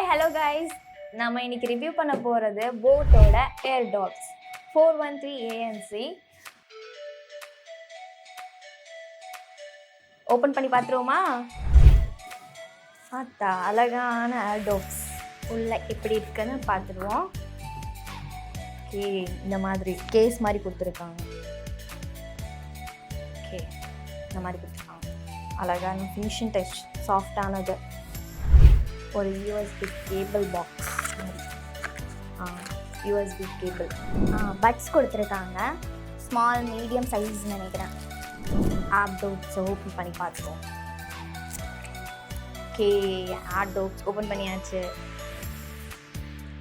Hi hello guys, நம்ம இன்னைக்கு review பண்ண போகிறது போட்டோட ஏர் டாக்ஸ் 413 ANC. ஓப்பன் பண்ணி பார்த்துருவோமா? பார்த்தா அழகான ஏர் டாக்ஸ் உள்ள எப்படி இருக்குன்னு பார்த்துருவோம். ஓகே, இந்த மாதிரி கேஸ் மாதிரி கொடுத்துருக்காங்க. ஓகே, இந்த மாதிரி கொடுத்துருக்காங்க. அழகான ஃபினிஷிங் டச், சாஃப்டானது. ஒரு USB cable box, USB cable, buds கொடுத்துருக்காங்க. ஸ்மால் மீடியம் சைஸ் நினைக்கிறேன். ஆப் டோக்ஸ் ஓப்பன் பண்ணி பார்த்துருவோம். ஓகே, ஆப் டோக்ஸ் ஓப்பன் பண்ணியாச்சு.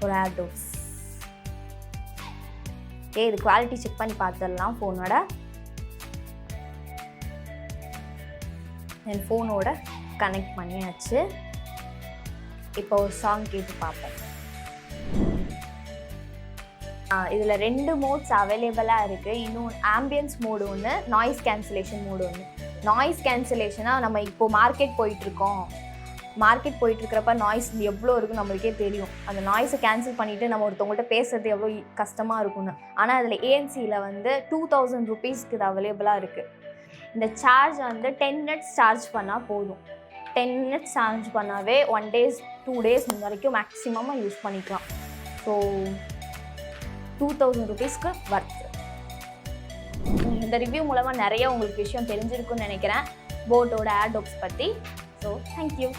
ஒரு ஆப் டோக்ஸ். ஓகே, இது குவாலிட்டி செக் பண்ணி பார்த்துடலாம் ஃபோனோட. என் ஃபோனோட கனெக்ட் பண்ணியாச்சு. இப்போ ஒரு சாங் கேட்டு பார்ப்போம். இதில் 2 மோட்ஸ் அவைலபிளாக இருக்குது. இன்னும் ஆம்பியன்ஸ் மோடு ஒன்று, நாய்ஸ் கேன்சலேஷன் மோடு ஒன்று. நாய்ஸ் கேன்சலேஷனாக நம்ம இப்போது மார்க்கெட் போயிட்டுருக்கிறப்ப நாய்ஸ் எவ்வளோ இருக்குன்னு நம்மளுக்கே தெரியும். அந்த நாய்ஸை கேன்சல் பண்ணிவிட்டு நம்ம ஒருத்தவங்கள்ட்ட பேசுறது எவ்வளோ கஷ்டமாக இருக்குன்னு. ஆனால் அதில் ஏஎன்சியில் வந்து 2000 rupeesக்கு இது அவைலபிளாக இருக்குது. இந்த சார்ஜ் வந்து 10 minutes சார்ஜ் பண்ணால் போதும். 10 minutes சார்ஜ் பண்ணாவே 1 days 2 days வரைக்கும் மேக்ஸிமமாக யூஸ் பண்ணிக்கலாம். ஸோ 2000 rupeesக்கு வர்த்து. இந்த ரிவ்யூ மூலமாக நிறைய உங்களுக்கு விஷயம் தெரிஞ்சிருக்குன்னு நினைக்கிறேன் போட்டோட ஏர் டாக்ஸ் பற்றி. So thank you.